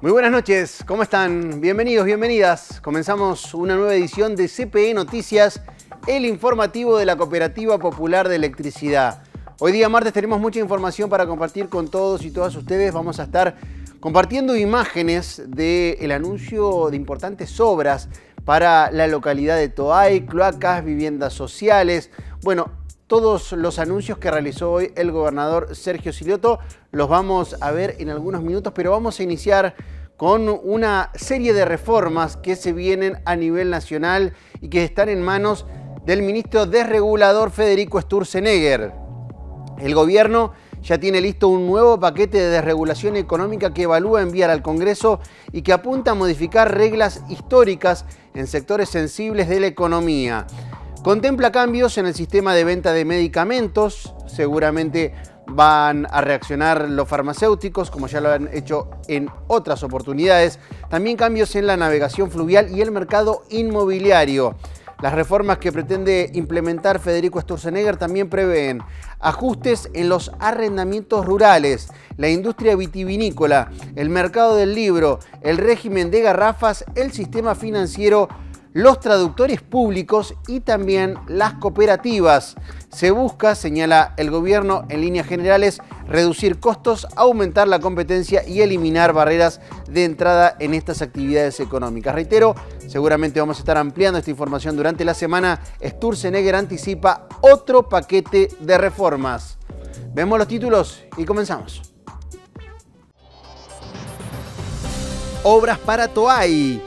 Muy buenas noches, ¿cómo están? Bienvenidos, bienvenidas. Comenzamos una nueva edición de CPE Noticias, el informativo de la Cooperativa Popular de Electricidad. Hoy día martes tenemos mucha información para compartir con todos y todas ustedes. Vamos a estar compartiendo imágenes del anuncio de importantes obras para la localidad de Toay, cloacas, viviendas sociales. Bueno, todos los anuncios que realizó hoy el gobernador Sergio Silioto los vamos a ver en algunos minutos, pero vamos a iniciar con una serie de reformas que se vienen a nivel nacional y que están en manos del ministro desregulador Federico Sturzenegger. El gobierno ya tiene listo un nuevo paquete de desregulación económica que evalúa enviar al Congreso y que apunta a modificar reglas históricas en sectores sensibles de la economía. Contempla cambios en el sistema de venta de medicamentos, seguramente van a reaccionar los farmacéuticos, como ya lo han hecho en otras oportunidades. También cambios en la navegación fluvial y el mercado inmobiliario. Las reformas que pretende implementar Federico Sturzenegger también prevén ajustes en los arrendamientos rurales, la industria vitivinícola, el mercado del libro, el régimen de garrafas, el sistema financiero, los traductores públicos y también las cooperativas. Se busca, señala el gobierno en líneas generales, reducir costos, aumentar la competencia y eliminar barreras de entrada en estas actividades económicas. Reitero, seguramente vamos a estar ampliando esta información durante la semana. Sturzenegger anticipa otro paquete de reformas. Vemos los títulos y comenzamos. Obras para Toay.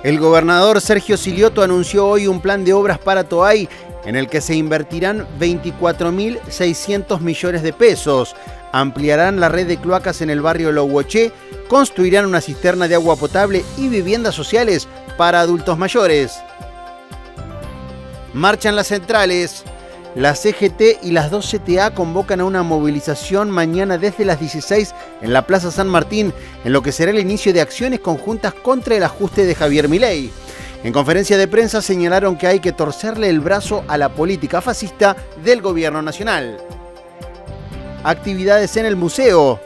El gobernador Sergio Silioto anunció hoy un plan de obras para Toay en el que se invertirán 24.600 millones de pesos. Ampliarán la red de cloacas en el barrio Lohuoché, construirán una cisterna de agua potable y viviendas sociales para adultos mayores. Marchan las centrales. La CGT y las dos CTA convocan a una movilización mañana desde las 16 en la Plaza San Martín, en lo que será el inicio de acciones conjuntas contra el ajuste de Javier Milei. En conferencia de prensa señalaron que hay que torcerle el brazo a la política fascista del gobierno nacional. Actividades en el museo.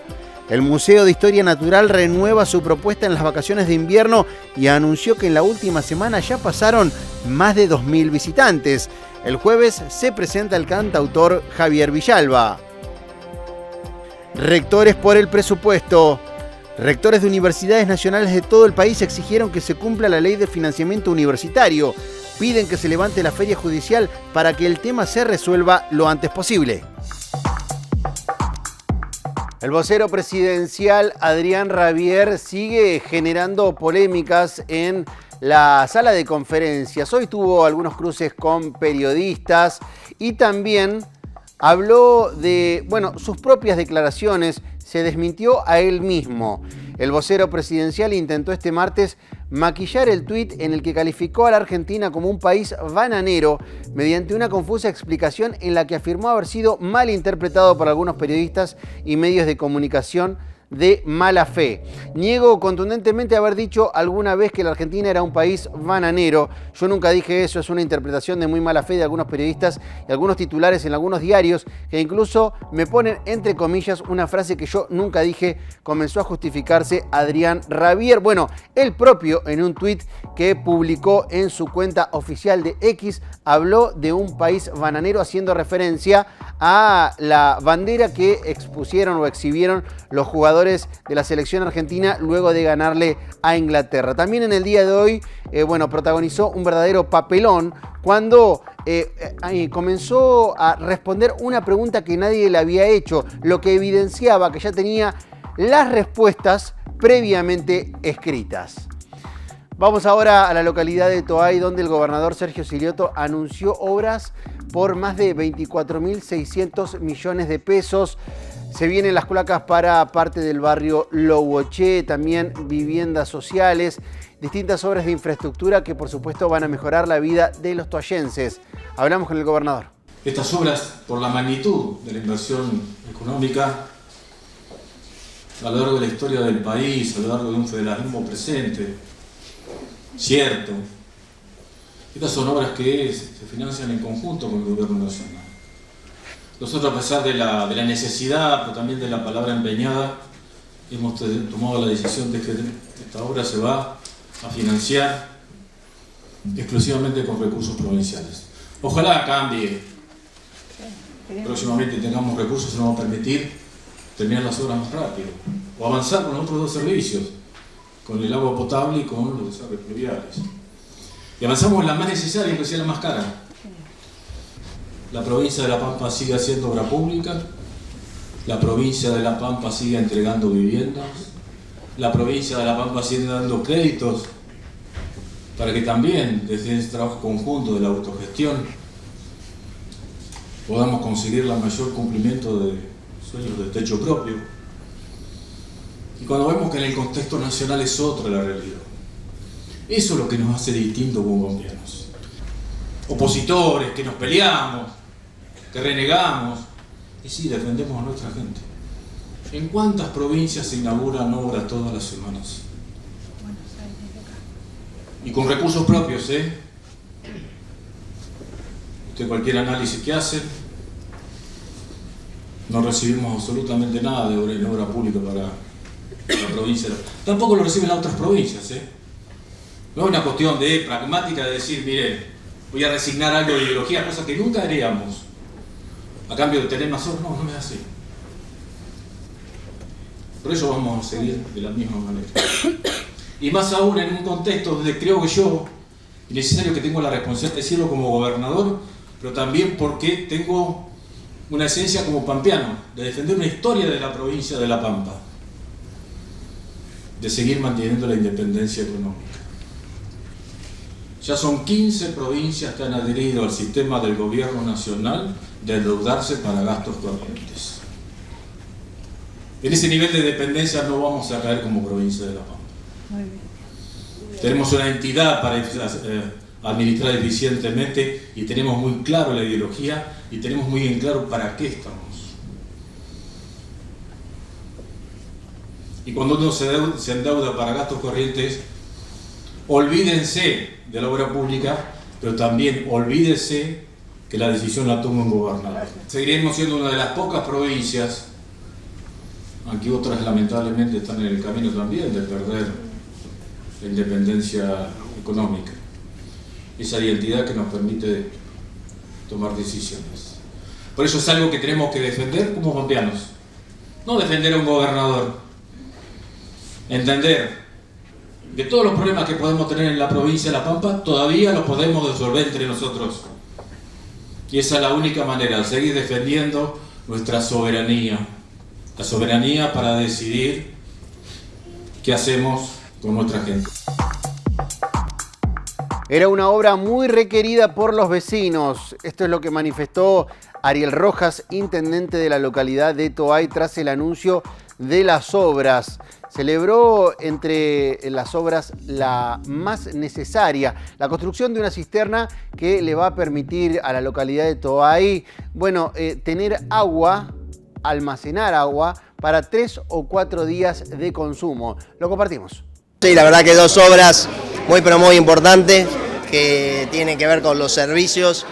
El Museo de Historia Natural renueva su propuesta en las vacaciones de invierno y anunció que en la última semana ya pasaron más de 2.000 visitantes. El jueves se presenta el cantautor Javier Villalba. Rectores por el presupuesto. Rectores de universidades nacionales de todo el país exigieron que se cumpla la ley de financiamiento universitario. Piden que se levante la feria judicial para que el tema se resuelva lo antes posible. El vocero presidencial Adrián Rabier sigue generando polémicas en la sala de conferencias. Hoy tuvo algunos cruces con periodistas y también habló de, sus propias declaraciones, se desmintió a él mismo. El vocero presidencial intentó este martes maquillar el tuit en el que calificó a la Argentina como un país bananero mediante una confusa explicación en la que afirmó haber sido mal interpretado por algunos periodistas y medios de comunicación de mala fe. Niego contundentemente haber dicho alguna vez que la Argentina era un país bananero. Yo nunca dije eso, es una interpretación de muy mala fe de algunos periodistas y algunos titulares en algunos diarios que incluso me ponen entre comillas una frase que yo nunca dije, comenzó a justificarse Adrián Rabier. Bueno, él propio en un tuit que publicó en su cuenta oficial de X habló de un país bananero haciendo referencia a la bandera que expusieron o exhibieron los jugadores de la selección argentina luego de ganarle a Inglaterra. También en el día de hoy, protagonizó un verdadero papelón cuando comenzó a responder una pregunta que nadie le había hecho, lo que evidenciaba que ya tenía las respuestas previamente escritas. Vamos ahora a la localidad de Toay, donde el gobernador Sergio Silioto anunció obras por más de 24.600 millones de pesos. Se vienen las cloacas para parte del barrio Lohuoché, también viviendas sociales, distintas obras de infraestructura que por supuesto van a mejorar la vida de los toayenses. Hablamos con el gobernador. Estas obras, por la magnitud de la inversión económica, a lo largo de la historia del país, a lo largo de un federalismo presente, cierto, estas son obras que se financian en conjunto con el gobierno nacional. Nosotros, a pesar de la necesidad, pero también de la palabra empeñada, hemos tomado la decisión de que esta obra se va a financiar exclusivamente con recursos provinciales. Ojalá cambie. Próximamente tengamos recursos que nos van a permitir terminar las obras más rápido o avanzar con los otros dos servicios, con el agua potable y con los desagües pluviales. Y avanzamos en la más necesaria, que sea la más cara. La provincia de La Pampa sigue haciendo obra pública, la provincia de La Pampa sigue entregando viviendas, la provincia de La Pampa sigue dando créditos para que también, desde ese trabajo conjunto de la autogestión, podamos conseguir el mayor cumplimiento de sueños de techo propio. Y cuando vemos que en el contexto nacional es otra la realidad, eso es lo que nos hace distintos como colombianos. Opositores, que nos peleamos, que renegamos, y sí, defendemos a nuestra gente. ¿En cuántas provincias se inauguran obras todas las semanas? Y con recursos propios, Usted cualquier análisis que hace, no recibimos absolutamente nada de obra pública para la provincia. Tampoco lo reciben las otras provincias, No es una cuestión pragmática de decir, mire, voy a resignar algo de ideología, cosa que nunca haríamos, a cambio de tener más obras. No es así. Por eso vamos a seguir de la misma manera. Y más aún en un contexto donde creo que yo, es necesario que tengo la responsabilidad de decirlo como gobernador, pero también porque tengo una esencia como pampeano, de defender una historia de la provincia de La Pampa, de seguir manteniendo la independencia económica. Ya son 15 provincias que han adherido al sistema del gobierno nacional de endeudarse para gastos corrientes. En ese nivel de dependencia no vamos a caer como provincia de La Pampa. Muy bien. Tenemos una entidad para administrar eficientemente y tenemos muy claro la ideología y tenemos muy bien claro para qué estamos. Y cuando uno se endeuda para gastos corrientes, olvídense de la obra pública, pero también olvídense que la decisión la toma un gobernador. Seguiremos siendo una de las pocas provincias, aunque otras lamentablemente están en el camino también de perder la independencia económica, esa identidad que nos permite tomar decisiones. Por eso es algo que tenemos que defender como pampeanos, no defender a un gobernador, entender que todos los problemas que podemos tener en la provincia de La Pampa todavía los podemos resolver entre nosotros, y esa es la única manera, seguir defendiendo nuestra soberanía, la soberanía para decidir qué hacemos con nuestra gente. Era una obra muy requerida por los vecinos. Esto es lo que manifestó Ariel Rojas, intendente de la localidad de Toay, tras el anuncio de las obras. Celebró entre las obras la más necesaria, la construcción de una cisterna que le va a permitir a la localidad de Toay, tener agua, almacenar agua para 3 o 4 días de consumo. Lo compartimos. Sí, la verdad que dos obras muy pero muy importantes que tienen que ver con los servicios.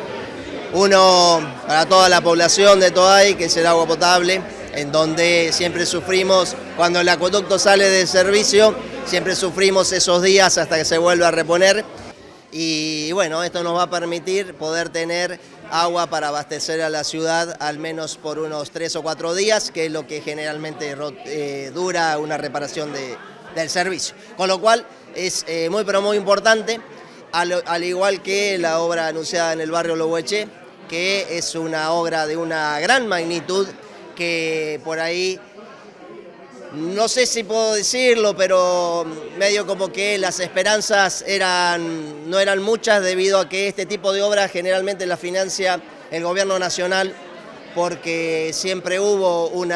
Uno para toda la población de Toay, que es el agua potable, en donde siempre sufrimos, cuando el acueducto sale de servicio, siempre sufrimos esos días hasta que se vuelve a reponer. Y bueno, esto nos va a permitir poder tener agua para abastecer a la ciudad al menos por unos 3 o 4 días, que es lo que generalmente dura una reparación del servicio. Con lo cual es muy pero muy importante, al igual que la obra anunciada en el barrio Lobueché, que es una obra de una gran magnitud, que por ahí, no sé si puedo decirlo, pero medio como que las esperanzas no eran muchas, debido a que este tipo de obras generalmente la financia el gobierno nacional, porque siempre hubo un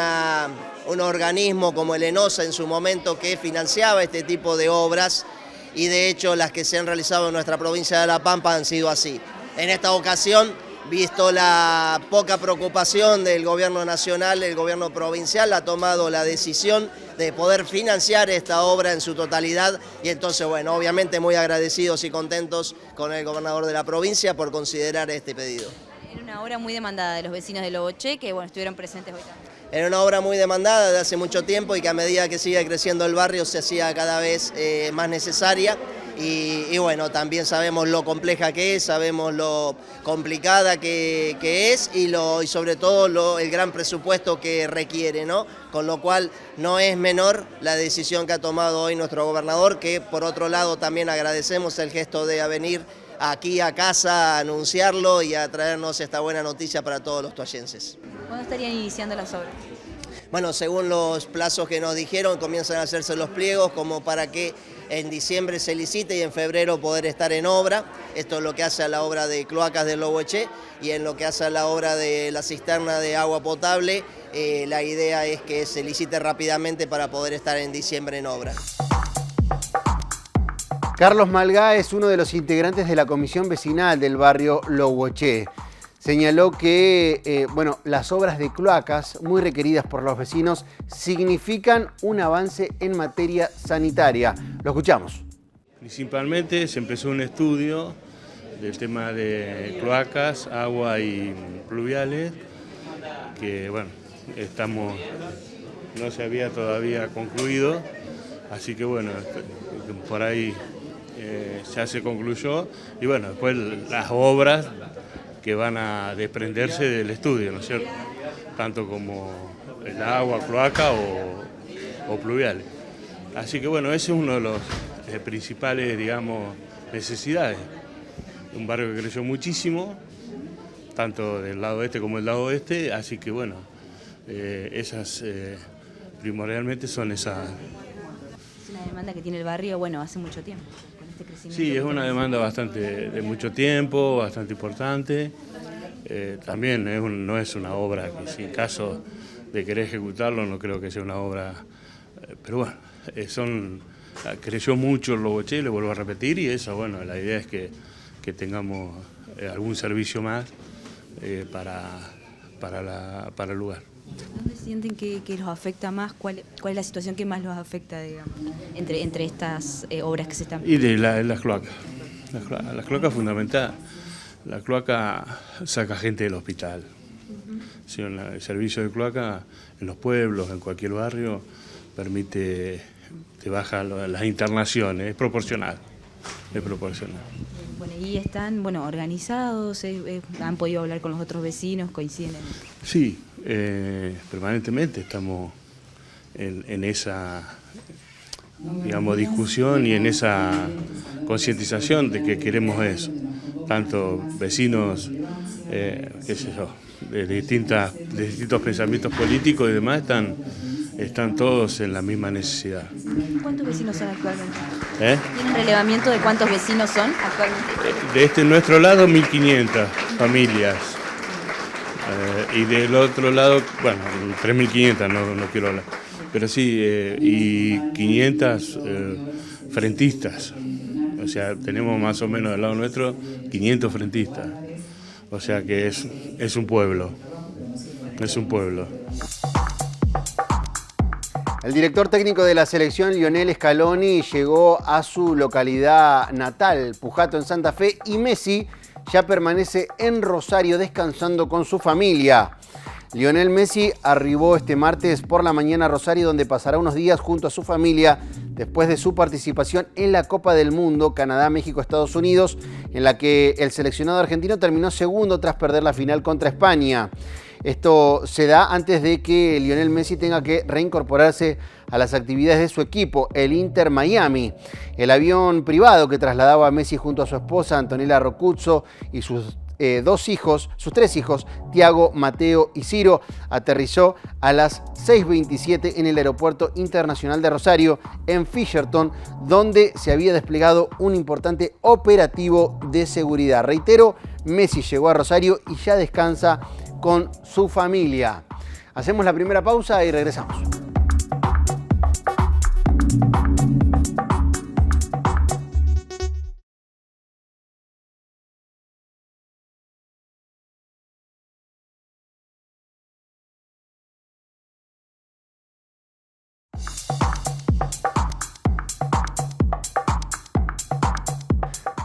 organismo como el ENOSA en su momento que financiaba este tipo de obras, y de hecho las que se han realizado en nuestra provincia de La Pampa han sido así. En esta ocasión, visto la poca preocupación del gobierno nacional, el gobierno provincial ha tomado la decisión de poder financiar esta obra en su totalidad, y entonces, bueno, obviamente muy agradecidos y contentos con el gobernador de la provincia por considerar este pedido. Era una obra muy demandada de los vecinos de Lobueché, que bueno, estuvieron presentes hoy también. Era una obra muy demandada de hace mucho tiempo y que a medida que sigue creciendo el barrio se hacía cada vez más necesaria. Y bueno, también sabemos lo compleja que es, sabemos lo complicada que es y sobre todo el gran presupuesto que requiere, ¿no? Con lo cual no es menor la decisión que ha tomado hoy nuestro gobernador, que por otro lado también agradecemos el gesto de venir aquí a casa a anunciarlo y a traernos esta buena noticia para todos los toallenses. ¿Cuándo estarían iniciando las obras? Bueno, según los plazos que nos dijeron, comienzan a hacerse los pliegos como para que en diciembre se licite y en febrero poder estar en obra. Esto es lo que hace a la obra de cloacas del Loboeché, y en lo que hace a la obra de la cisterna de agua potable, la idea es que se licite rápidamente para poder estar en diciembre en obra. Carlos Malgá es uno de los integrantes de la comisión vecinal del barrio Loboeché. Señaló que las obras de cloacas, muy requeridas por los vecinos, significan un avance en materia sanitaria. Lo escuchamos. Principalmente se empezó un estudio del tema de cloacas, agua y pluviales, que no se había todavía concluido, así que por ahí ya se concluyó, y después las obras que van a desprenderse del estudio, ¿no es cierto? Tanto como el agua, cloaca o pluviales. Así que ese es uno de los principales, necesidades. Un barrio que creció muchísimo, tanto del lado este como del lado oeste, así que esas primordialmente son esas. Es una demanda que tiene el barrio, hace mucho tiempo. Sí, es una demanda de mucho tiempo, bastante importante. También no es una obra que, si en caso de querer ejecutarlo, no creo que sea una obra, pero creció mucho el Loboeché, le vuelvo a repetir, y eso, la idea es que tengamos algún servicio más para el lugar. ¿Dónde sienten que los afecta más? ¿Cuál es la situación que más los afecta, entre estas obras que se están? Y de las cloacas. Las cloacas es fundamental. La cloaca saca gente del hospital. Sí, el servicio de cloaca en los pueblos, en cualquier barrio, te baja las internaciones, es proporcional. ¿Y están organizados? ¿Han podido hablar con los otros vecinos? ¿Coinciden? Sí, permanentemente estamos en esa discusión y en esa concientización de que queremos eso. Tanto vecinos, de distintos pensamientos políticos y demás están todos en la misma necesidad. ¿Cuántos vecinos son actualmente? ¿Tienen relevamiento de cuántos vecinos son actualmente? De nuestro lado, 1.500 familias. Y del otro lado, 3.500, no quiero hablar. Pero sí, y 500 frentistas. O sea, tenemos más o menos del lado nuestro 500 frentistas. O sea que es un pueblo. Es un pueblo. El director técnico de la selección, Lionel Scaloni, llegó a su localidad natal, Pujato, en Santa Fe, y Messi ya permanece en Rosario descansando con su familia. Lionel Messi arribó este martes por la mañana a Rosario, donde pasará unos días junto a su familia después de su participación en la Copa del Mundo Canadá, México, Estados Unidos, en la que el seleccionado argentino terminó segundo tras perder la final contra España. Esto se da antes de que Lionel Messi tenga que reincorporarse a las actividades de su equipo, el Inter Miami. El avión privado que trasladaba a Messi junto a su esposa, Antonella Roccuzzo, y sus tres hijos, Thiago, Mateo y Ciro, aterrizó a las 6:27 en el Aeropuerto Internacional de Rosario, en Fisherton, donde se había desplegado un importante operativo de seguridad. Reitero, Messi llegó a Rosario y ya descansa con su familia. Hacemos la primera pausa y regresamos.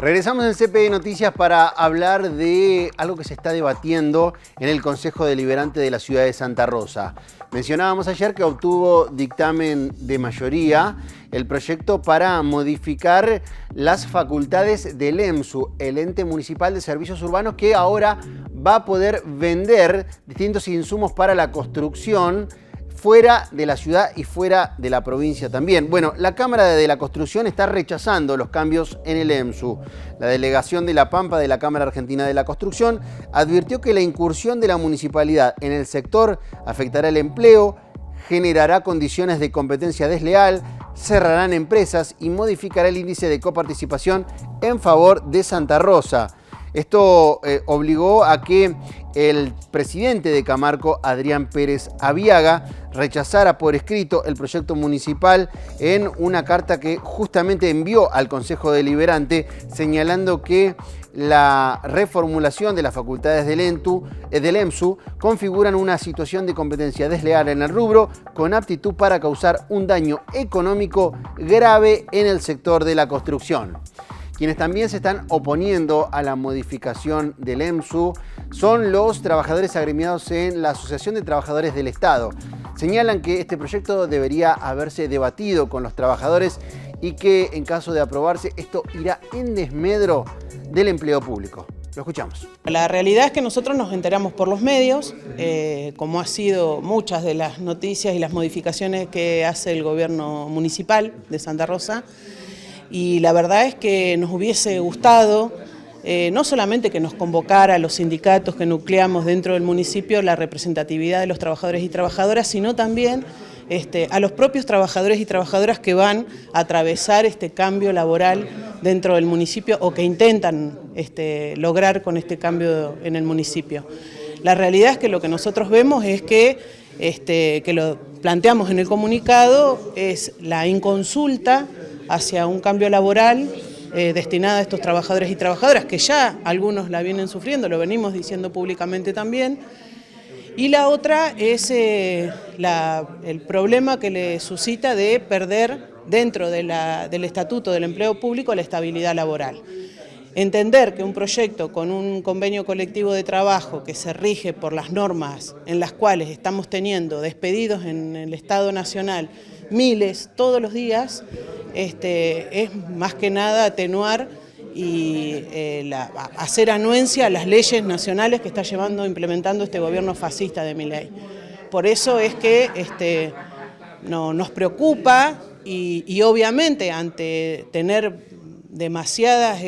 Regresamos en CPE Noticias para hablar de algo que se está debatiendo en el Consejo Deliberante de la ciudad de Santa Rosa. Mencionábamos ayer que obtuvo dictamen de mayoría el proyecto para modificar las facultades del EMSU, el Ente Municipal de Servicios Urbanos, que ahora va a poder vender distintos insumos para la construcción fuera de la ciudad y fuera de la provincia también. Bueno, la Cámara de la Construcción está rechazando los cambios en el EMSU. La delegación de La Pampa de la Cámara Argentina de la Construcción advirtió que la incursión de la municipalidad en el sector afectará el empleo, generará condiciones de competencia desleal, cerrarán empresas y modificará el índice de coparticipación en favor de Santa Rosa. Esto obligó a que el presidente de Camarco, Adrián Pérez Aviaga, rechazara por escrito el proyecto municipal en una carta que justamente envió al Consejo Deliberante, señalando que la reformulación de las facultades del EMSU configuran una situación de competencia desleal en el rubro, con aptitud para causar un daño económico grave en el sector de la construcción. Quienes también se están oponiendo a la modificación del EMSU son los trabajadores agremiados en la Asociación de Trabajadores del Estado. Señalan que este proyecto debería haberse debatido con los trabajadores y que en caso de aprobarse esto irá en desmedro del empleo público. Lo escuchamos. La realidad es que nosotros nos enteramos por los medios, como ha sido muchas de las noticias y las modificaciones que hace el gobierno municipal de Santa Rosa. Y la verdad es que nos hubiese gustado no solamente que nos convocara a los sindicatos que nucleamos dentro del municipio la representatividad de los trabajadores y trabajadoras, sino también a los propios trabajadores y trabajadoras que van a atravesar este cambio laboral dentro del municipio o que intentan lograr con este cambio en el municipio. La realidad es que lo que nosotros vemos es que lo planteamos en el comunicado, es la inconsulta hacia un cambio laboral destinado a estos trabajadores y trabajadoras, que ya algunos la vienen sufriendo, lo venimos diciendo públicamente también. Y la otra es el problema que le suscita de perder dentro del Estatuto del Empleo Público la estabilidad laboral. Entender que un proyecto con un convenio colectivo de trabajo que se rige por las normas en las cuales estamos teniendo despedidos en el Estado Nacional miles todos los días, es más que nada atenuar y hacer anuencia a las leyes nacionales que está implementando este gobierno fascista de Milei. Por eso es que nos preocupa y obviamente ante tener demasiadas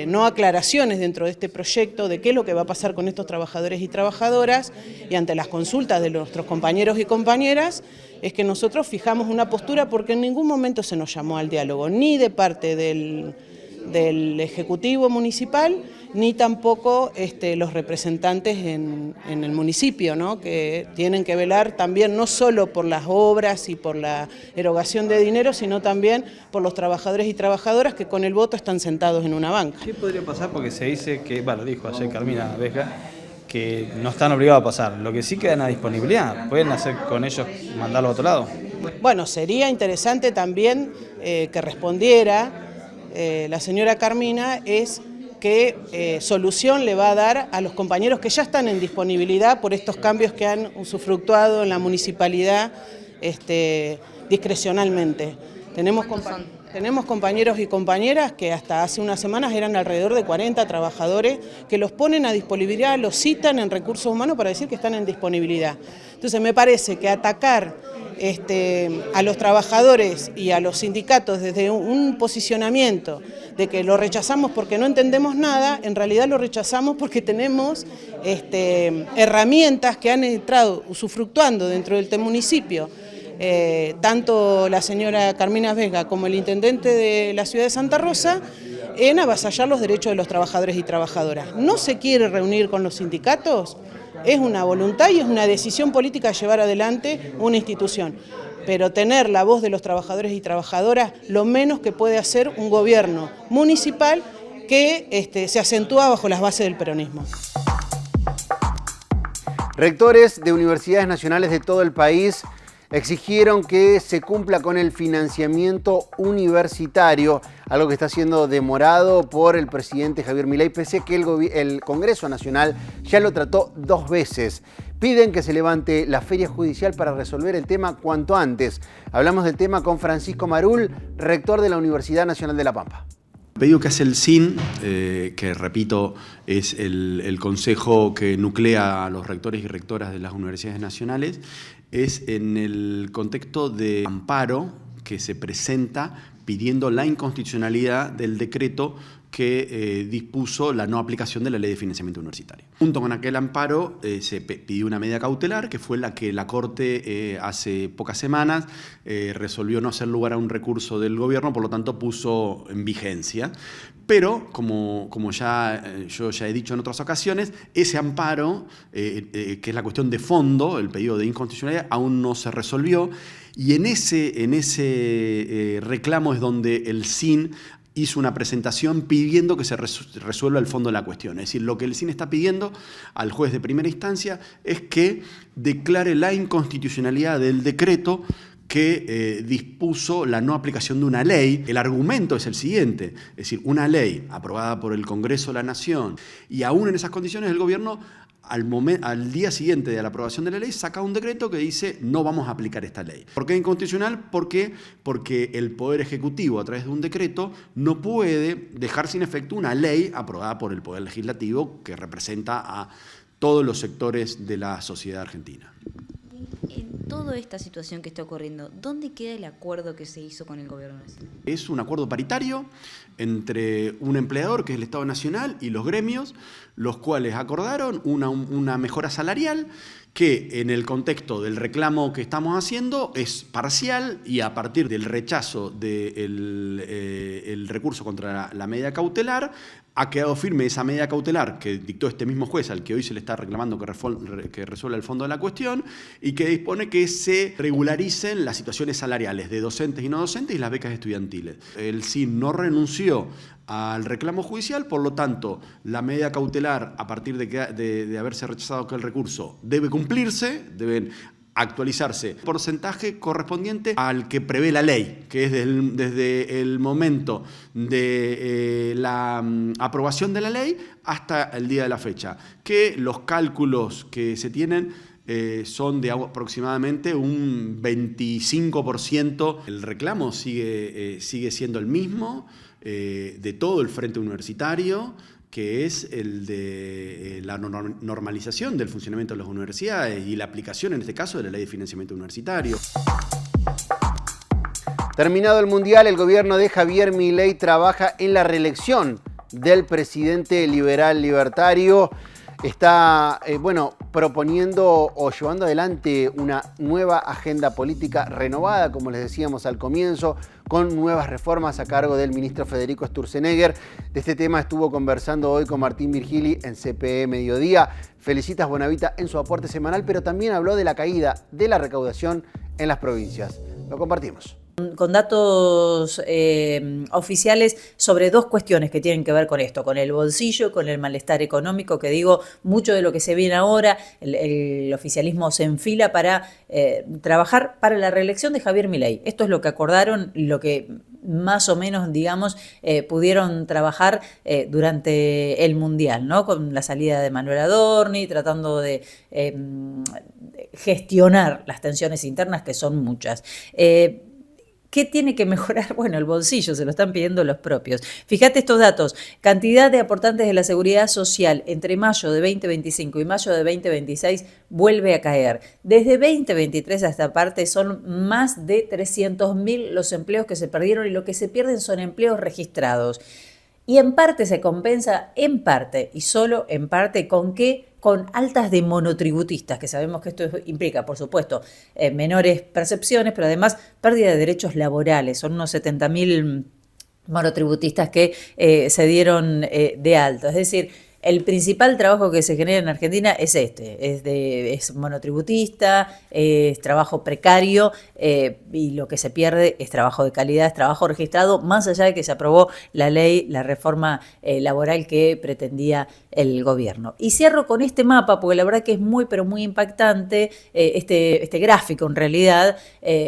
no aclaraciones dentro de este proyecto de qué es lo que va a pasar con estos trabajadores y trabajadoras y ante las consultas de nuestros compañeros y compañeras, es que nosotros fijamos una postura porque en ningún momento se nos llamó al diálogo, ni de parte del Ejecutivo Municipal, ni tampoco los representantes en el municipio, ¿no? Que tienen que velar también no solo por las obras y por la erogación de dinero, sino también por los trabajadores y trabajadoras que con el voto están sentados en una banca. ¿Qué podría pasar? Porque se dice que, bueno, dijo ayer Carmina Vesga, que no están obligados a pasar, lo que sí quedan a disponibilidad, ¿pueden hacer con ellos, mandarlo a otro lado? Bueno, sería interesante también que respondiera la señora Carmina, es qué solución le va a dar a los compañeros que ya están en disponibilidad por estos cambios que han usufructuado en la municipalidad discrecionalmente. Tenemos compañeros y compañeras que hasta hace unas semanas eran alrededor de 40 trabajadores que los ponen a disponibilidad, los citan en recursos humanos para decir que están en disponibilidad. Entonces me parece que atacar a los trabajadores y a los sindicatos desde un posicionamiento de que lo rechazamos porque no entendemos nada, en realidad lo rechazamos porque tenemos herramientas que han entrado usufructuando dentro del municipio. Tanto la señora Carmina Vesga como el intendente de la ciudad de Santa Rosa en avasallar los derechos de los trabajadores y trabajadoras. No se quiere reunir con los sindicatos, es una voluntad y es una decisión política de llevar adelante una institución. Pero tener la voz de los trabajadores y trabajadoras, lo menos que puede hacer un gobierno municipal que se acentúa bajo las bases del peronismo. Rectores de universidades nacionales de todo el país exigieron que se cumpla con el financiamiento universitario, algo que está siendo demorado por el presidente Javier Milei, pese a que el Congreso Nacional ya lo trató 2 veces. Piden que se levante la feria judicial para resolver el tema cuanto antes. Hablamos del tema con Francisco Marul, rector de la Universidad Nacional de La Pampa. El pedido que hace el SIN, que repito es el consejo que nuclea a los rectores y rectoras de las universidades nacionales, es en el contexto de amparo que se presenta pidiendo la inconstitucionalidad del decreto que dispuso la no aplicación de la Ley de Financiamiento Universitario. Junto con aquel amparo se pidió una medida cautelar, que fue la que la Corte hace pocas semanas resolvió no hacer lugar a un recurso del gobierno, por lo tanto puso en vigencia. Pero, como yo ya he dicho en otras ocasiones, ese amparo, que es la cuestión de fondo, el pedido de inconstitucionalidad, aún no se resolvió, y en ese reclamo es donde el SIN hizo una presentación pidiendo que se resuelva el fondo de la cuestión. Es decir, lo que el SIN está pidiendo al juez de primera instancia es que declare la inconstitucionalidad del decreto que dispuso la no aplicación de una ley. El argumento es el siguiente, es decir, una ley aprobada por el Congreso de la Nación, y aún en esas condiciones el gobierno al día siguiente de la aprobación de la ley saca un decreto que dice no vamos a aplicar esta ley. ¿Por qué inconstitucional? Porque el Poder Ejecutivo, a través de un decreto, no puede dejar sin efecto una ley aprobada por el Poder Legislativo que representa a todos los sectores de la sociedad argentina. En toda esta situación que está ocurriendo, ¿dónde queda el acuerdo que se hizo con el Gobierno Nacional? Es un acuerdo paritario entre un empleador, que es el Estado Nacional, y los gremios, los cuales acordaron una mejora salarial que en el contexto del reclamo que estamos haciendo es parcial, y a partir del rechazo del recurso contra la medida cautelar, ha quedado firme esa medida cautelar que dictó este mismo juez al que hoy se le está reclamando que resuelva el fondo de la cuestión, y que dispone que se regularicen las situaciones salariales de docentes y no docentes y las becas estudiantiles. El SIN no renunció al reclamo judicial, por lo tanto, la medida cautelar, a partir de haberse rechazado aquel recurso, debe cumplirse, deben actualizarse porcentaje correspondiente al que prevé la ley, que es desde el momento de la aprobación de la ley hasta el día de la fecha, que los cálculos que se tienen son de aproximadamente un 25%. El reclamo sigue siendo el mismo de todo el frente universitario, que es el de la normalización del funcionamiento de las universidades y la aplicación, en este caso, de la Ley de Financiamiento Universitario. Terminado el Mundial, el gobierno de Javier Milei trabaja en la reelección del presidente liberal libertario. Está proponiendo o llevando adelante una nueva agenda política renovada, como les decíamos al comienzo, con nuevas reformas a cargo del ministro Federico Sturzenegger. De este tema estuvo conversando hoy con Martín Virgili en CPE Mediodía. Felicitas Bonavita en su aporte semanal, pero también habló de la caída de la recaudación en las provincias. Lo compartimos. Con datos oficiales sobre 2 cuestiones que tienen que ver con esto, con el bolsillo, con el malestar económico, que digo, mucho de lo que se viene ahora, el oficialismo se enfila para trabajar para la reelección de Javier Milei. Esto es lo que acordaron, lo que más o menos, digamos, pudieron trabajar durante el Mundial, ¿no? Con la salida de Manuel Adorni, tratando de gestionar las tensiones internas, que son muchas. ¿Qué tiene que mejorar? Bueno, el bolsillo, se lo están pidiendo los propios. Fíjate estos datos. Cantidad de aportantes de la Seguridad Social entre mayo de 2025 y mayo de 2026 vuelve a caer. Desde 2023 a esta parte son más de 300.000 los empleos que se perdieron, y lo que se pierden son empleos registrados. Y en parte se compensa, en parte, y solo en parte, ¿con qué? Con altas de monotributistas, que sabemos que esto implica, por supuesto, menores percepciones, pero además pérdida de derechos laborales. Son unos 70.000 monotributistas que se dieron de alta. Es decir, el principal trabajo que se genera en Argentina es es monotributista, es trabajo precario y lo que se pierde es trabajo de calidad, es trabajo registrado, más allá de que se aprobó la ley, la reforma laboral que pretendía el gobierno. Y cierro con este mapa, porque la verdad que es muy, pero muy impactante, este gráfico en realidad,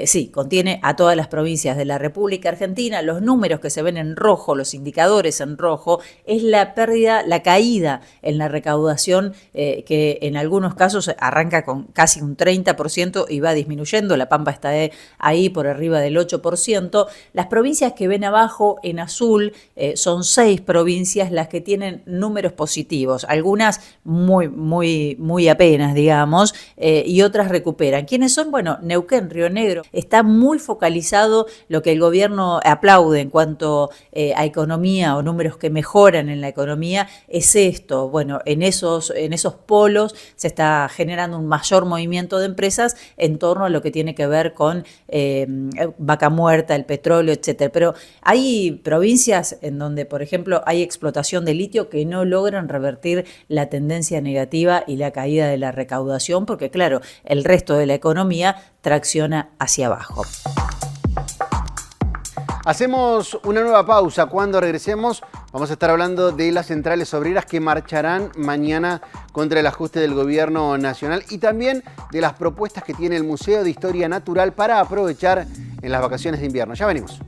sí, contiene a todas las provincias de la República Argentina. Los números que se ven en rojo, los indicadores en rojo, es la pérdida, la caída en la recaudación que en algunos casos arranca con casi un 30% y va disminuyendo. La Pampa está ahí por arriba del 8%. Las provincias que ven abajo en azul son 6 provincias las que tienen números positivos, algunas muy apenas, digamos, y otras recuperan. ¿Quiénes son? Bueno, Neuquén, Río Negro. Está muy focalizado lo que el gobierno aplaude en cuanto a economía o números que mejoran en la economía, es esto. Bueno, en esos polos se está generando un mayor movimiento de empresas en torno a lo que tiene que ver con Vaca Muerta, el petróleo, etcétera. Pero hay provincias en donde, por ejemplo, hay explotación de litio que no logran revertir la tendencia negativa y la caída de la recaudación, porque claro, el resto de la economía tracciona hacia abajo. Hacemos una nueva pausa. Cuando regresemos vamos a estar hablando de las centrales obreras que marcharán mañana contra el ajuste del gobierno nacional y también de las propuestas que tiene el Museo de Historia Natural para aprovechar en las vacaciones de invierno. Ya venimos.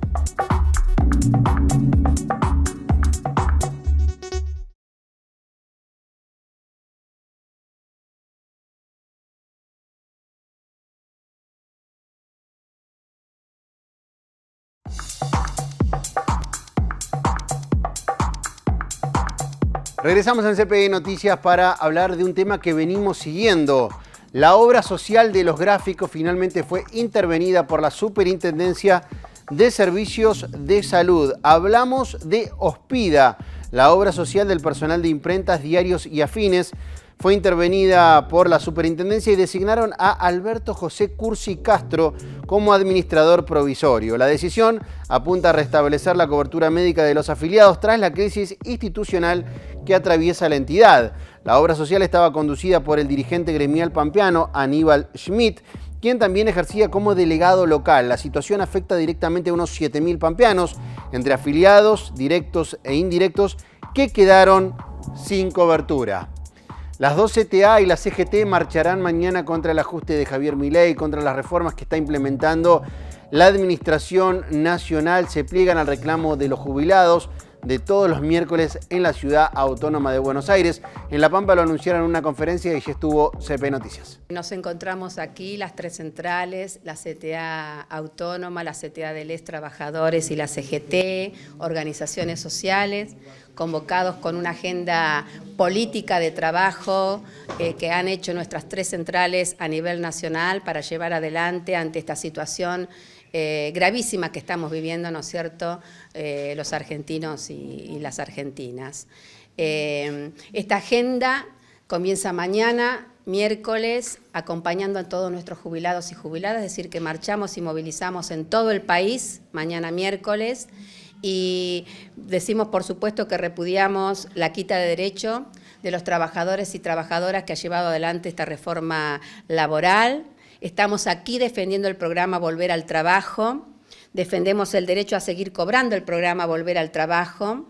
Regresamos en CPE Noticias para hablar de un tema que venimos siguiendo. La obra social de los gráficos finalmente fue intervenida por la Superintendencia de Servicios de Salud. Hablamos de Ospida, la obra social del personal de imprentas, diarios y afines. Fue intervenida por la superintendencia y designaron a Alberto José Cursi Castro como administrador provisorio. La decisión apunta a restablecer la cobertura médica de los afiliados tras la crisis institucional que atraviesa la entidad. La obra social estaba conducida por el dirigente gremial pampeano Aníbal Schmidt, quien también ejercía como delegado local. La situación afecta directamente a unos 7.000 pampeanos, entre afiliados, directos e indirectos, que quedaron sin cobertura. Las dos CTA y la CGT marcharán mañana contra el ajuste de Javier Milei, contra las reformas que está implementando la Administración Nacional. Se pliegan al reclamo de los jubilados de todos los miércoles en la Ciudad Autónoma de Buenos Aires. En La Pampa lo anunciaron en una conferencia y ya estuvo CP Noticias. Nos encontramos aquí las 3 centrales, la CTA Autónoma, la CTA de Les Trabajadores y la CGT, organizaciones sociales, convocados con una agenda política de trabajo que han hecho nuestras 3 centrales a nivel nacional para llevar adelante ante esta situación gravísima que estamos viviendo, ¿no es cierto?, los argentinos y las argentinas. Esta agenda comienza mañana, miércoles, acompañando a todos nuestros jubilados y jubiladas, es decir, que marchamos y movilizamos en todo el país, mañana miércoles, y decimos, por supuesto, que repudiamos la quita de derecho de los trabajadores y trabajadoras que ha llevado adelante esta reforma laboral. Estamos aquí defendiendo el programa Volver al Trabajo, defendemos el derecho a seguir cobrando el programa Volver al Trabajo,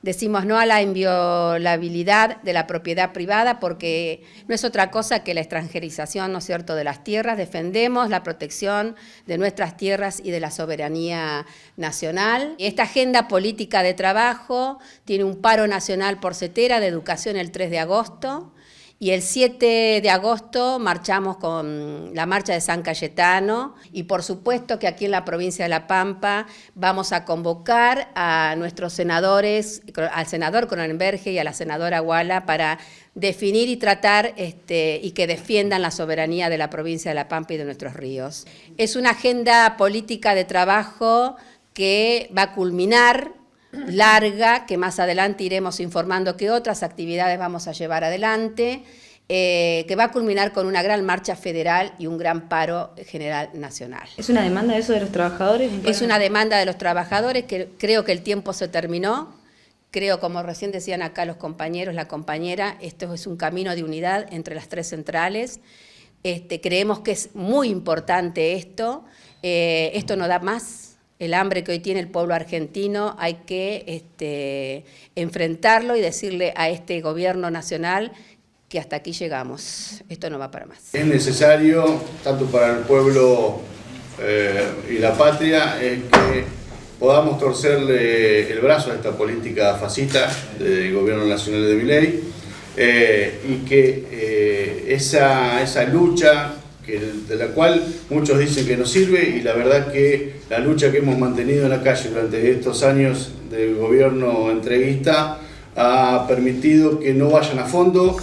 decimos no a la inviolabilidad de la propiedad privada porque no es otra cosa que la extranjerización, ¿no es cierto?, de las tierras. Defendemos la protección de nuestras tierras y de la soberanía nacional. Esta agenda política de trabajo tiene un paro nacional por cetera de educación el 3 de agosto. Y el 7 de agosto marchamos con la marcha de San Cayetano y por supuesto que aquí en la provincia de La Pampa vamos a convocar a nuestros senadores, al senador Cronenberger y a la senadora Guala para definir y tratar y que defiendan la soberanía de la provincia de La Pampa y de nuestros ríos. Es una agenda política de trabajo que va a culminar larga, que más adelante iremos informando qué otras actividades vamos a llevar adelante, que va a culminar con una gran marcha federal y un gran paro general nacional. ¿Es una demanda eso de los trabajadores? Es una demanda de los trabajadores, que creo que el tiempo se terminó, Creo, como recién decían acá los compañeros, la compañera, esto es un camino de unidad entre las tres centrales. Creemos que es muy importante esto. Esto no da más. El hambre que hoy tiene el pueblo argentino hay que enfrentarlo y decirle a este gobierno nacional que hasta aquí llegamos. Esto no va para más. Es necesario, tanto para el pueblo y la patria, que podamos torcerle el brazo a esta política fascista del gobierno nacional de Milei, y que esa lucha de la cual muchos dicen que no sirve, y la verdad que la lucha que hemos mantenido en la calle durante estos años del gobierno entreguista ha permitido que no vayan a fondo.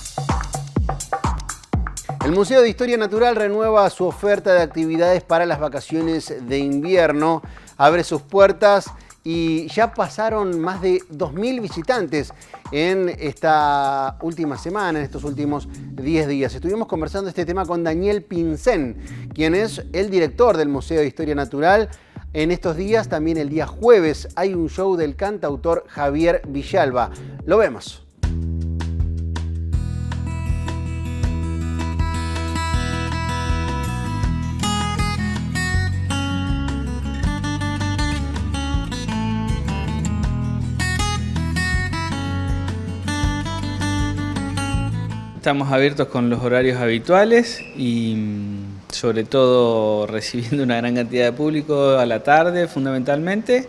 El Museo de Historia Natural renueva su oferta de actividades para las vacaciones de invierno. Abre sus puertas y ya pasaron más de 2.000 visitantes en esta última semana, en estos últimos 10 días. Estuvimos conversando este tema con Daniel Pincén, quien es el director del Museo de Historia Natural. En estos días, también el día jueves, hay un show del cantautor Javier Villalba. Lo vemos. Estamos abiertos con los horarios habituales y sobre todo recibiendo una gran cantidad de público a la tarde fundamentalmente.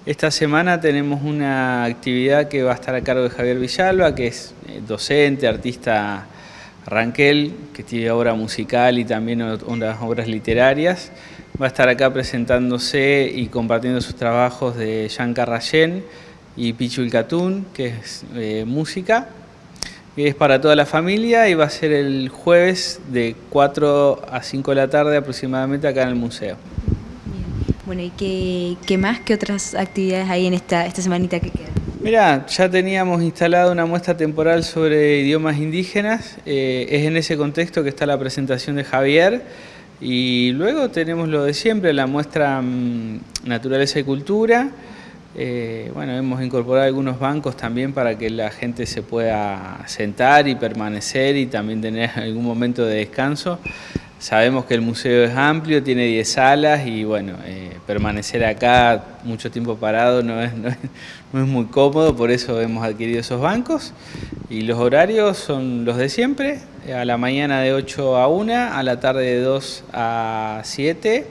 Esta semana tenemos una actividad que va a estar a cargo de Javier Villalba, que es docente, artista ranquel, que tiene obra musical y también unas obras literarias. Va a estar acá presentándose y compartiendo sus trabajos de Jean Carrayén y Pichu el Catún, que es música. Es para toda la familia y va a ser el jueves de 4 a 5 de la tarde aproximadamente acá en el museo. Bien. Bueno, ¿y qué más, qué otras actividades hay en esta semanita que queda? Mirá, ya teníamos instalado una muestra temporal sobre idiomas indígenas, es en ese contexto que está la presentación de Javier, y luego tenemos lo de siempre, la muestra Naturaleza y Cultura. Bueno, hemos incorporado algunos bancos también para que la gente se pueda sentar y permanecer y también tener algún momento de descanso. Sabemos que el museo es amplio, tiene 10 salas y bueno, permanecer acá mucho tiempo parado no es muy cómodo, por eso hemos adquirido esos bancos. Y los horarios son los de siempre, a la mañana de 8 a 1, a la tarde de 2 a 7,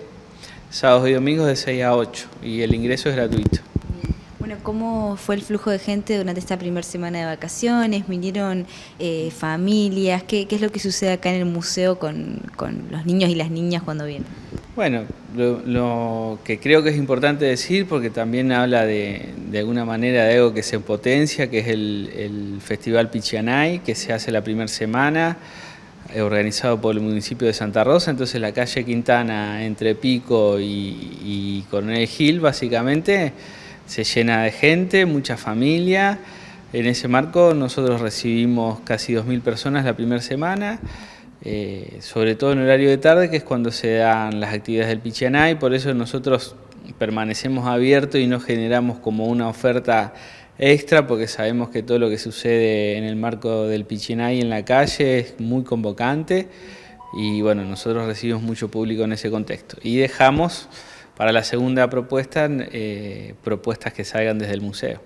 sábados y domingos de 6 a 8 y el ingreso es gratuito. Bueno, ¿cómo fue el flujo de gente durante esta primera semana de vacaciones? ¿Vinieron familias? ¿Qué es lo que sucede acá en el museo con los niños y las niñas cuando vienen? Bueno, lo que creo que es importante decir, porque también habla de alguna manera de algo que se potencia, que es el Festival Pichanay, que se hace la primera semana, organizado por el municipio de Santa Rosa. Entonces la calle Quintana entre Pico y Coronel Gil básicamente se llena de gente, mucha familia. En ese marco nosotros recibimos casi 2.000 personas la primera semana, sobre todo en horario de tarde, que es cuando se dan las actividades del Pichanay. Por eso nosotros permanecemos abiertos y no generamos como una oferta extra, porque sabemos que todo lo que sucede en el marco del Pichanay en la calle es muy convocante y bueno, nosotros recibimos mucho público en ese contexto. Y dejamos para la segunda propuesta, propuestas que salgan desde el museo.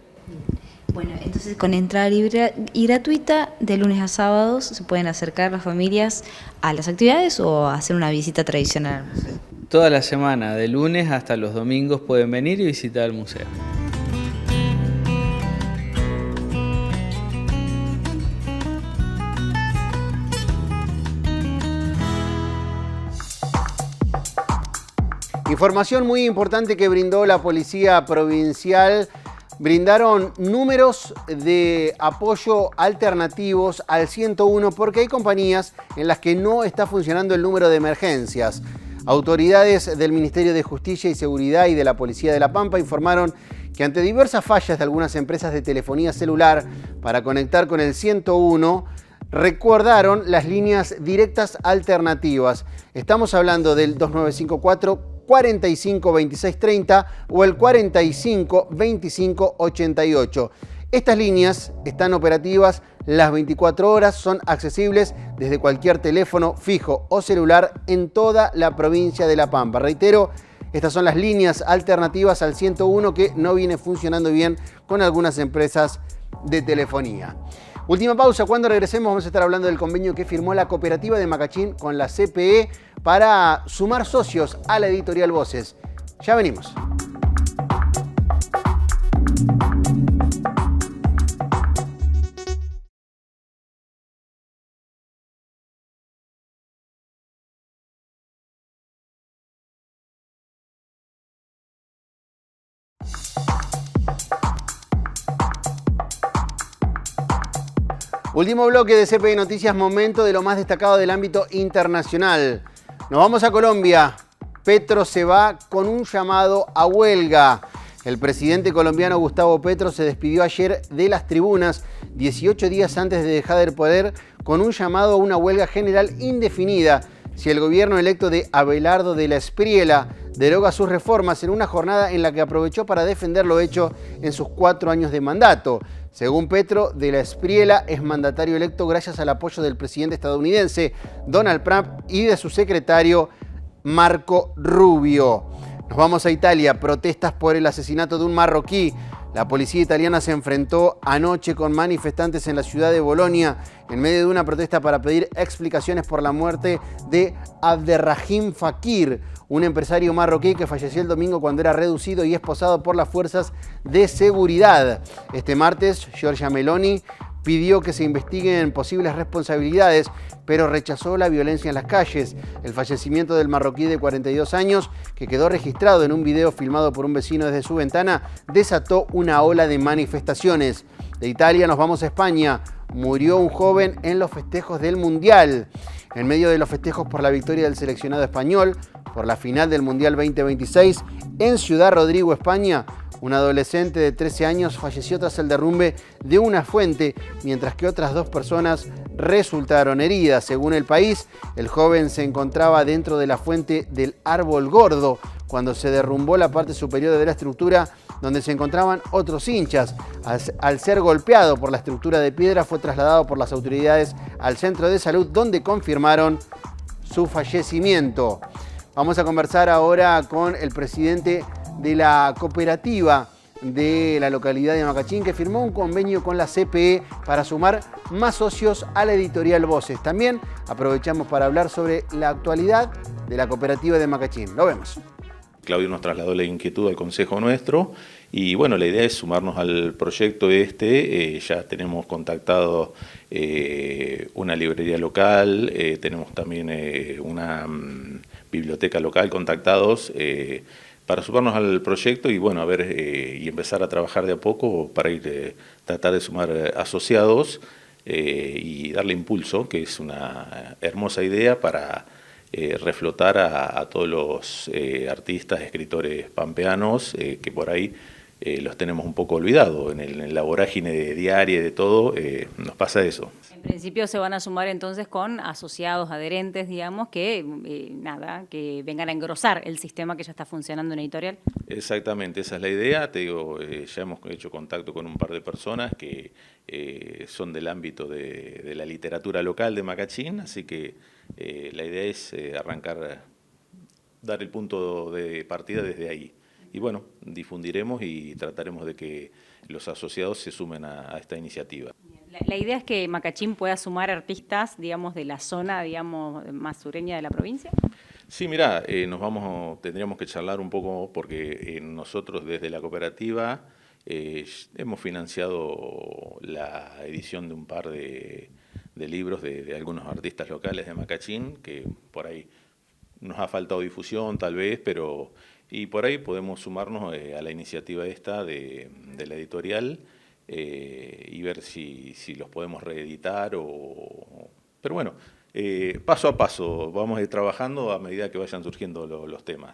Bueno, entonces con entrada libre y gratuita, de lunes a sábados, ¿se pueden acercar las familias a las actividades o hacer una visita tradicional al museo? Toda la semana, de lunes hasta los domingos, pueden venir y visitar el museo. Información muy importante que brindó la Policía Provincial. Brindaron números de apoyo alternativos al 101 porque hay compañías en las que no está funcionando el número de emergencias. Autoridades del Ministerio de Justicia y Seguridad y de la Policía de La Pampa informaron que ante diversas fallas de algunas empresas de telefonía celular para conectar con el 101, recordaron las líneas directas alternativas. Estamos hablando del 2954 45 26 30 o el 45 25 88. Estas líneas están operativas las 24 horas, son accesibles desde cualquier teléfono fijo o celular en toda la provincia de La Pampa. Reitero, estas son las líneas alternativas al 101 que no viene funcionando bien con algunas empresas de telefonía. Última pausa, cuando regresemos vamos a estar hablando del convenio que firmó la cooperativa de Macachín con la CPE para sumar socios a la editorial Voces. Ya venimos. Último bloque de CPE Noticias, momento de lo más destacado del ámbito internacional. Nos vamos a Colombia. Petro se va con un llamado a huelga. El presidente colombiano Gustavo Petro se despidió ayer de las tribunas, 18 días antes de dejar el poder, con un llamado a una huelga general indefinida si el gobierno electo de Abelardo de la Espriella deroga sus reformas en una jornada en la que aprovechó para defender lo hecho en sus 4 años de mandato. Según Petro, de la Espriella es mandatario electo gracias al apoyo del presidente estadounidense Donald Trump y de su secretario Marco Rubio. Nos vamos a Italia. Protestas por el asesinato de un marroquí. La policía italiana se enfrentó anoche con manifestantes en la ciudad de Bolonia en medio de una protesta para pedir explicaciones por la muerte de Abderrahim Fakir, un empresario marroquí que falleció el domingo cuando era reducido y esposado por las fuerzas de seguridad. Este martes, Giorgia Meloni pidió que se investiguen posibles responsabilidades, pero rechazó la violencia en las calles. El fallecimiento del marroquí de 42 años, que quedó registrado en un video filmado por un vecino desde su ventana, desató una ola de manifestaciones. De Italia nos vamos a España. Murió un joven en los festejos del Mundial. En medio de los festejos por la victoria del seleccionado español, por la final del Mundial 2026, en Ciudad Rodrigo, España, un adolescente de 13 años falleció tras el derrumbe de una fuente, mientras que otras 2 personas resultaron heridas. Según El País, el joven se encontraba dentro de la fuente del Árbol Gordo cuando se derrumbó la parte superior de la estructura donde se encontraban otros hinchas. Al ser golpeado por la estructura de piedra, fue trasladado por las autoridades al centro de salud, donde confirmaron su fallecimiento. Vamos a conversar ahora con el presidente de la cooperativa de la localidad de Macachín, que firmó un convenio con la CPE para sumar más socios a la editorial Voces. También aprovechamos para hablar sobre la actualidad de la cooperativa de Macachín. Lo vemos. Claudio nos trasladó la inquietud al consejo nuestro y bueno, la idea es sumarnos al proyecto ya tenemos contactado una librería local, tenemos también una biblioteca local contactados para sumarnos al proyecto y bueno, a ver y empezar a trabajar de a poco para tratar de sumar asociados y darle impulso, que es una hermosa idea para reflotar a todos los artistas, escritores pampeanos que por ahí los tenemos un poco olvidados. En la vorágine diaria de todo nos pasa eso. En principio se van a sumar entonces con asociados, adherentes, digamos, que que vengan a engrosar el sistema que ya está funcionando en editorial. Exactamente, esa es la idea. Te digo, ya hemos hecho contacto con un par de personas que son del ámbito de la literatura local de Macachín, así que la idea es arrancar, dar el punto de partida desde ahí. Y bueno, difundiremos y trataremos de que los asociados se sumen a esta iniciativa. La idea es que Macachín pueda sumar artistas, digamos, de la zona, digamos, más sureña de la provincia. Sí, mirá, tendríamos que charlar un poco porque nosotros desde la cooperativa hemos financiado la edición de un par de libros de algunos artistas locales de Macachín, que por ahí nos ha faltado difusión tal vez, y por ahí podemos sumarnos a la iniciativa esta de la editorial y ver si los podemos reeditar pero bueno, paso a paso vamos a ir trabajando a medida que vayan surgiendo los temas.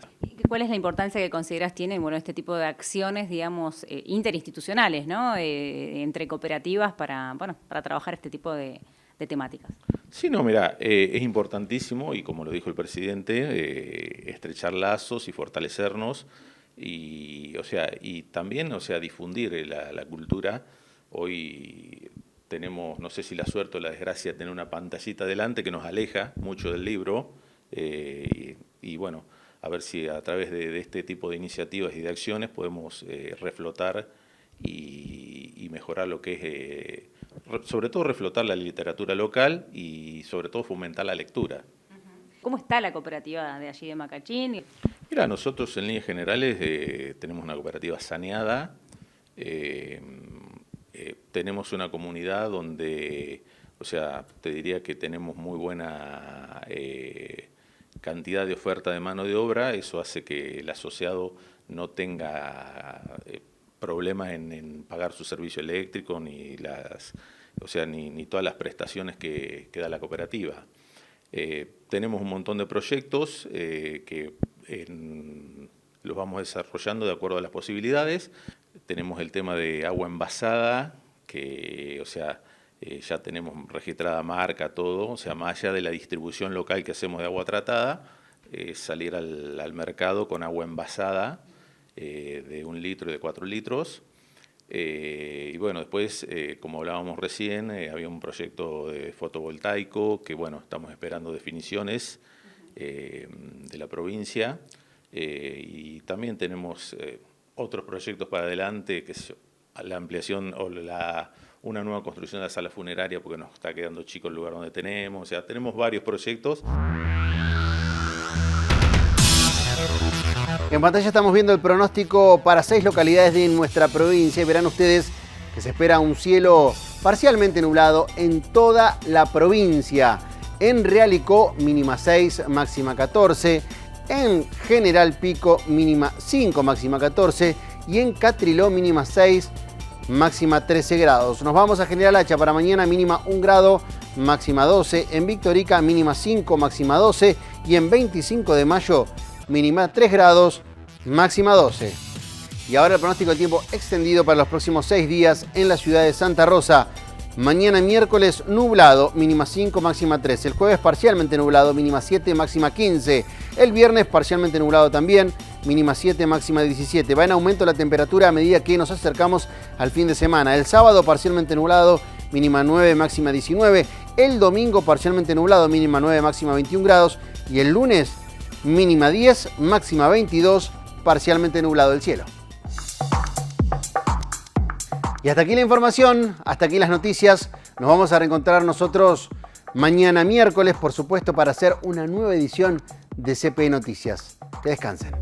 ¿Cuál es la importancia que consideras tienen este tipo de acciones, digamos, interinstitucionales, ¿no? Entre cooperativas para trabajar este tipo de temáticas? Sí, no, mira, es importantísimo y como lo dijo el presidente, estrechar lazos y fortalecernos y también, difundir la cultura hoy tenemos, no sé si la suerte o la desgracia, de tener una pantallita delante que nos aleja mucho del libro, y bueno, a ver si a través de este tipo de iniciativas y de acciones podemos reflotar y mejorar lo que es, sobre todo reflotar la literatura local y sobre todo fomentar la lectura. ¿Cómo está la cooperativa de allí de Macachín? Mira, nosotros en líneas generales tenemos una cooperativa saneada, tenemos una comunidad donde, o sea, te diría que tenemos muy buena cantidad de oferta de mano de obra. Eso hace que el asociado no tenga problemas en pagar su servicio eléctrico ni todas las prestaciones que da la cooperativa. Tenemos un montón de proyectos que los vamos desarrollando de acuerdo a las posibilidades. Tenemos el tema de agua envasada, que ya tenemos registrada marca, todo, o sea, más allá de la distribución local que hacemos de agua tratada, salir al mercado con agua envasada de 1 litro y de 4 litros. Y bueno, después, como hablábamos recién, había un proyecto de fotovoltaico que, bueno, estamos esperando definiciones de la provincia, y también tenemos otros proyectos para adelante, que es la ampliación o una nueva construcción de la sala funeraria, porque nos está quedando chico el lugar donde tenemos, o sea, tenemos varios proyectos. En pantalla estamos viendo el pronóstico para 6 localidades de nuestra provincia y verán ustedes que se espera un cielo parcialmente nublado en toda la provincia. En Realicó, mínima 6, máxima 14. En General Pico, mínima 5, máxima 14. Y en Catriló, mínima 6, máxima 13 grados. Nos vamos a General Hacha para mañana, mínima 1 grado, máxima 12. En Victorica, mínima 5, máxima 12. Y en 25 de mayo, mínima 3 grados, máxima 12. Y ahora el pronóstico del tiempo extendido para los próximos 6 días en la ciudad de Santa Rosa. Mañana miércoles nublado, mínima 5, máxima 13. El jueves parcialmente nublado, mínima 7, máxima 15. El viernes parcialmente nublado también, mínima 7, máxima 17. Va en aumento la temperatura a medida que nos acercamos al fin de semana. El sábado parcialmente nublado, mínima 9, máxima 19. El domingo parcialmente nublado, mínima 9, máxima 21 grados. Y el lunes mínima 10, máxima 22, parcialmente nublado el cielo. Y hasta aquí la información, hasta aquí las noticias. Nos vamos a reencontrar nosotros mañana miércoles, por supuesto, para hacer una nueva edición de CPE Noticias. Que descansen.